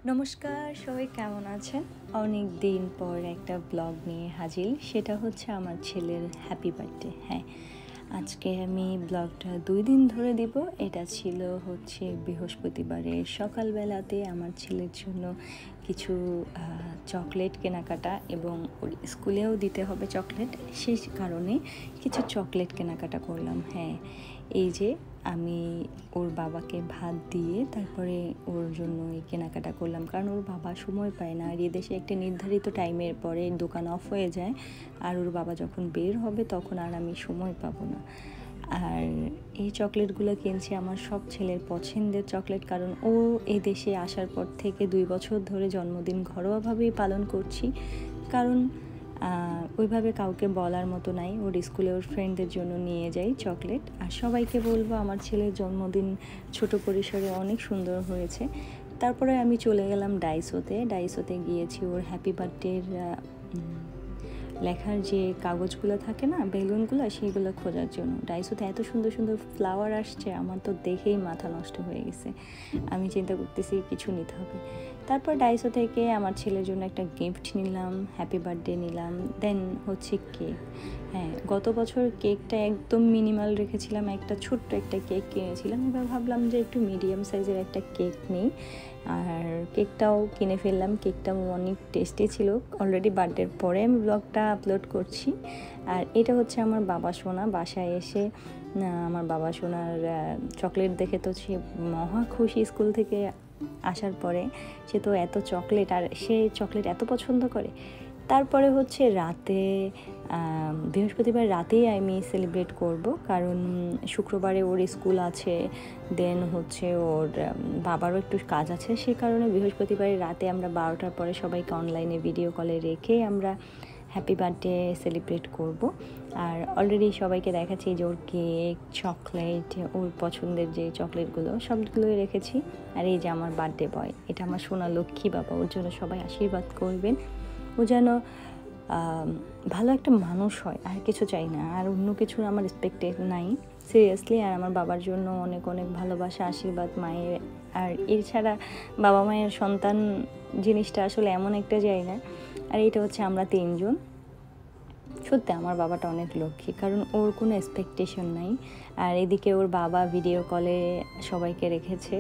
নমস্কার, সবাই কেমন আছেন? অনেক দিন পর একটা ব্লগ নিয়ে হাজির। সেটা হচ্ছে আমার ছেলের হ্যাপি বার্থডে। হ্যাঁ, আজকে আমি ব্লগটা 2 দিন ধরে দিব। এটা ছিল হচ্ছে বৃহস্পতিবারের সকালবেলাতে আমার ছেলের জন্য কিছু চকলেট কেনাকাটা এবং ওর স্কুলেও দিতে হবে চকলেট। সেই কারণে কিছু চকলেট কেনাকাটা করলাম। হ্যাঁ, এই যে আমি ওর বাবাকে ভাত দিয়ে তারপরে ওর জন্য এই কেনাকাটা করলাম, কারণ ওর বাবা সময় পায় না। আর এদেশে একটা নির্ধারিত টাইমের পরে দোকান অফ হয়ে যায়, আর ওর বাবা যখন বের হবে তখন আর আমি সময় পাবো না। আর এই চকলেটগুলো কিনছি আমার সব ছেলের পছন্দের চকলেট, কারণ ও এই দেশে আসার পর থেকে 2 বছর ধরে জন্মদিন ঘরোয়াভাবেই পালন করছি। কারণ ওইভাবে কাউকে বলার মতো নাই। ওর স্কুলে ওর ফ্রেন্ডদের জন্য নিয়ে যাই চকলেট। আর সবাইকে বলবো আমার ছেলের জন্মদিন ছোট পরিসরে অনেক সুন্দর হয়েছে। তারপরে আমি চলে গেলাম ডাইসোতে গিয়েছি ওর হ্যাপি বার্থডের লেখার যে কাগজগুলো থাকে না, বেলুনগুলো, সেইগুলো খোঁজার জন্য। ডাইসোতে এত সুন্দর সুন্দর ফ্লাওয়ার আসছে, আমার তো দেখেই মাথা নষ্ট হয়ে গেছে। আমি চিন্তা করতেছি কিছু নিতে হবে। তারপর ডাইসো থেকে আমার ছেলের জন্য একটা গিফট নিলাম, হ্যাপি বার্থডে নিলাম। দেন হচ্ছে কেক। হ্যাঁ, গত বছর কেকটা একদম মিনিমাল রেখেছিলাম, একটা ছোট্ট একটা কেক কিনেছিলাম। এবার ভাবলাম যে একটু মিডিয়াম সাইজের একটা কেক নিই, আর কেকটাও কিনে ফেললাম। কেকটাও অনেক টেস্টি ছিল। অলরেডি বার্থডের পরে আমি ব্লগটা আপলোড করছি। আর এটা হচ্ছে আমার বাবা সোনা। বাসায় এসে আমার বাবা সোনার চকলেট দেখে তো সে মহা খুশি। স্কুল থেকে আসার পরে সে তো এত চকলেট, আর সে চকলেট এত পছন্দ করে। তারপরে হচ্ছে রাতে, বৃহস্পতিবার রাতেই আমি সেলিব্রেট করব, কারণ শুক্রবারে ওর স্কুল আছে। দেন হচ্ছে ওর বাবারও একটু কাজ আছে, সেই কারণে বৃহস্পতিবারের রাতে আমরা 12টার পরে সবাইকে অনলাইনে ভিডিও কলে রেখে আমরা হ্যাপি বার্থডে সেলিব্রেট করব। আর অলরেডি সবাইকে দেখাচ্ছি যে ওর কেক, চকলেট, ওর পছন্দের যে চকলেটগুলো সবগুলোই রেখেছি। আর এই যে আমার বার্থডে বয়, এটা আমার সোনা লক্ষ্মী বাবা। ওর জন্য সবাই আশীর্বাদ করবেন। ও যেন ভালো একটা মানুষ হয়, আর কিছু চাই না, আর অন্য কিছুর আমার এক্সপেক্টেড নাই সিরিয়াসলি। আর আমার বাবার জন্য অনেক অনেক ভালোবাসা, আশীর্বাদ মায়ের। আর এছাড়া বাবা মায়ের সন্তান জিনিসটা আসলে এমন একটা জায়গা। আর এটা হচ্ছে আমরা 3 জন। সত্যি আমার বাবাটা অনেক লক্ষ্মী, কারণ ওর কোনো এক্সপেকটেশন নাই। আর এদিকে ওর বাবা ভিডিও কলে সবাইকে রেখেছে,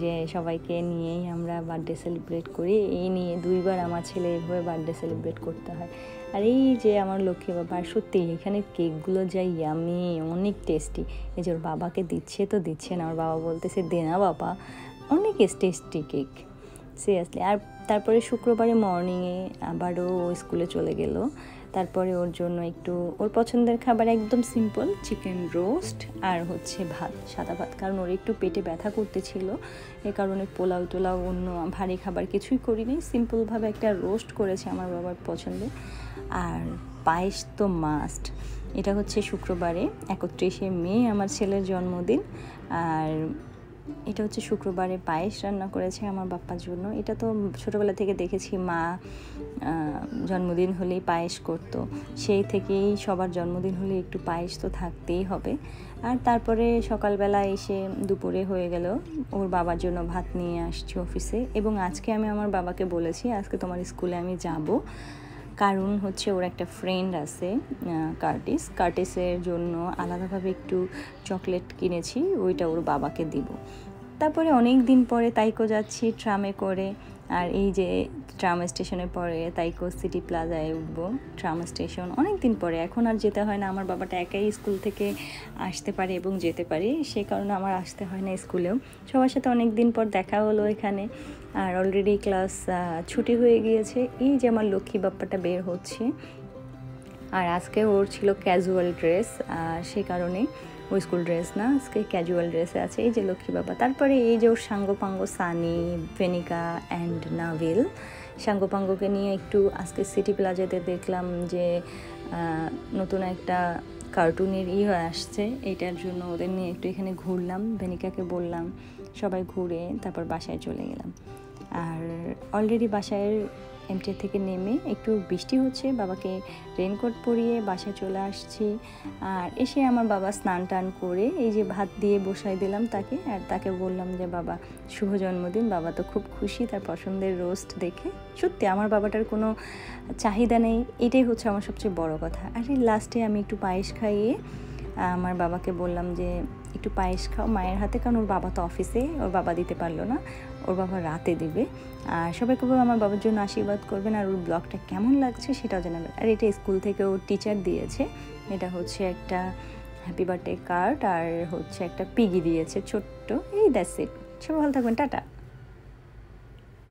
যে সবাইকে নিয়েই আমরা বার্থডে সেলিব্রেট করি। এই নিয়ে 2বার আমার ছেলে এভাবে বার্থডে সেলিব্রেট করতে হয়। আর এই যে আমার লক্ষ্মী বাবা, আর সত্যি এখানে কেকগুলো যাই ইয়ামি, অনেক টেস্টি। এই যে ওর বাবাকে দিচ্ছে তো দিচ্ছে না, ওর বাবা বলতেছে দে না বাবা, অনেক টেস্টি কেক সিরিয়াসলি। আর তারপরে শুক্রবারে মর্নিংয়ে আবারও স্কুলে চলে গেল। তারপরে ওর জন্য একটু ওর পছন্দের খাবার, একদম সিম্পল চিকেন রোস্ট আর হচ্ছে ভাত, সাদা ভাত, কারণ ওর একটু পেটে ব্যথা করতেছিল। এ কারণে পোলাও টোলাও অন্য ভারী খাবার কিছুই করিনি, সিম্পলভাবে একটা রোস্ট করেছে আমার বাবার পছন্দের। আর পায়েস তো মাস্ট। এটা হচ্ছে শুক্রবারে 31শে মে আমার ছেলের জন্মদিন। আর এটা হচ্ছে শুক্রবারে পায়েস রান্না করেছে আমার বাপ্পার জন্য। এটা তো ছোটোবেলা থেকে দেখেছি মা জন্মদিন হলেই পায়েস করতো, সেই থেকেই সবার জন্মদিন হলে একটু পায়েস তো থাকতেই হবে। আর তারপরে সকালবেলা এসে দুপুরে হয়ে গেল, ওর বাবার জন্য ভাত নিয়ে আসছি অফিসে। এবং আজকে আমি আমার বাবাকে বলেছি আজকে তোমার স্কুলে আমি যাব, কারণ হচ্ছে ওর একটা ফ্রেন্ড আছে কার্টিসের জন্য আলাদাভাবে একটু চকলেট কিনেছি, ওইটা ওর বাবাকে দিব। তারপরে অনেক দিন পরে তাইকো যাচ্ছি ট্রামে করে। আর এই যে ট্রাম স্টেশনের পরে তাইকো সিটি প্লাজায় উঠবো। ট্রাম স্টেশন অনেক দিন পরে, এখন আর যেতে হয় না। আমার বাবাটা একাই স্কুল থেকে আসতে পারে এবং যেতে পারে, সে কারণে আমার আসতে হয় না স্কুলেও। সবার সাথে অনেক দিন পর দেখা হলো এখানে। আর অলরেডি ক্লাস ছুটি হয়ে গিয়েছে। এই যে আমার লক্ষ্মী বাপ্পাটা বের হচ্ছে। আর আজকে ওর ছিল ক্যাজুয়াল ড্রেস, সে কারণে ও স্কুল ড্রেস না, আজকে ক্যাজুয়াল ড্রেসে আছে। এই যে লক্ষ্মী বাবা। তারপরে এই যে ওর সাঙ্গপাঙ্গ সানি, ভেনিকা অ্যান্ড নাভিল, সাঙ্গপাঙ্গকে নিয়ে একটু আজকে সিটি প্লাজাতে দেখলাম যে নতুন একটা কার্টুনের হয়ে আসছে, এইটার জন্য ওদের নিয়ে একটু এখানে ঘুরলাম। ভেনিকাকে বললাম, সবাই ঘুরে তারপর বাসায় চলে গেলাম। আর অলরেডি বাসায় এমটিএ থেকে নেমে একটু বৃষ্টি হচ্ছে, বাবাকে রেনকোট পরিয়ে বাসায় চলে আসছি। আর এসে আমার বাবা স্নান টান করে এই যে ভাত দিয়ে বসাই দিলাম তাকে, আর তাকে বললাম যে বাবা শুভ জন্মদিন। বাবা তো খুব খুশি তার পছন্দের রোস্ট দেখে। সত্যি আমার বাবাটার কোনো চাহিদা নেই, এটাই হচ্ছে আমার সবচেয়ে বড় কথা। আর এই লাস্টে আমি একটু পায়েস খাইয়ে আমার বাবাকে বললাম যে একটু পায়েস খাও মায়ের হাতে, কারণ ওর বাবা তো অফিসে, ওর বাবা দিতে পারলো না, ওর বাবা রাতে দিবে। আর সবাইকে বলবো আমার বাবার জন্য আশীর্বাদ করবেন, আর ওর ব্লগটা কেমন লাগছে সেটাও জানাবেন। আর এটা স্কুল থেকে ওর টিচার দিয়েছে, এটা হচ্ছে একটা হ্যাপি বার্থডে কার্ড, আর হচ্ছে একটা পিগি দিয়েছে ছোট্ট। এই দ্যাটস ইট। সবাই ভালো থাকবেন, টাটা।